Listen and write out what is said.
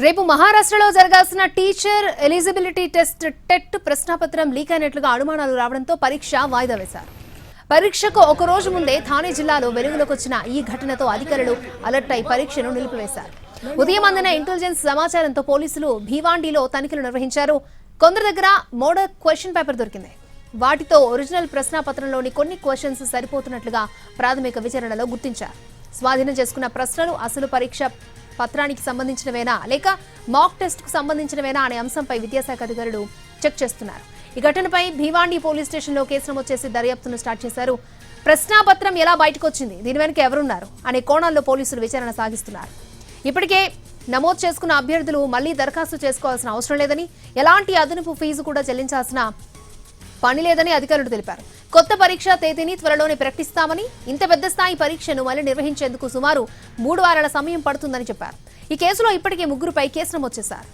రేపు మహారాష్ట్రలో జరగాల్సిన టీచర్ ఎలిజిబిలిటీ టెస్ట్ టెట్ ప్రశ్నాపత్రం లీక్ అయినట్లుగా అనుమానాలు రావడంతో పరీక్ష వాయిదా వేశారు. పరీక్షకు ఒక రోజు ముందే థానే జిల్లాలో వెలుగులోకి వచ్చిన ఈ ఘటనతో అధికారులు అలర్ట్ అయి పరీక్షను నిలిపివేశారు. ఉదయం అందిన ఇంటెలిజెన్స్ సమాచారంతో పోలీసులు భీవాండిలో తనిఖీలు నిర్వహించారు. కొందరి దగ్గర మోడల్ క్వశ్చన్ పేపర్ దొరికింది. వాటితో ఒరిజినల్ ప్రశ్నాపత్రంలోని కొన్ని క్వశ్చన్స్ సరిపోతున్నట్లుగా ప్రాథమిక విచారణలో గుర్తించారు. స్వాధీనం చేసుకున్న ప్రశ్నలు అసలు పరీక్ష పత్రానికి సంబంధించినవేనా లేక మాక్ టెస్ట్ కు సంబంధించినవేనా అనే అంశంపై విద్యాశాఖ అధికారులు చెక్ చేస్తున్నారు. ఈ ఘటనపై భీవాండి పోలీస్ స్టేషన్లో కేసు నమోదు చేసి దర్యాప్తును స్టార్ట్ చేశారు. ప్రశ్నాపత్రం ఎలా బయటకు వచ్చింది, దీని వెనుక ఎవరున్నారు అనే కోణాల్లో పోలీసులు విచారణ సాగిస్తున్నారు. ఇప్పటికే నమోదు చేసుకున్న అభ్యర్థులు మళ్లీ దరఖాస్తు చేసుకోవాల్సిన అవసరం లేదని, ఎలాంటి అదనపు ఫీజు కూడా చెల్లించాల్సిన పని లేదని అధికారులు తెలిపారు. కొత్త పరీక్ష తేదీని త్వరలోనే ప్రకటిస్తామని, ఇంత పెద్ద స్థాయి పరీక్షను మళ్లీ నిర్వహించేందుకు సుమారు 3 వారాల సమయం పడుతుందని చెప్పారు. ఈ కేసులో ఇప్పటికే 3 కేసు నమోదు చేశారు.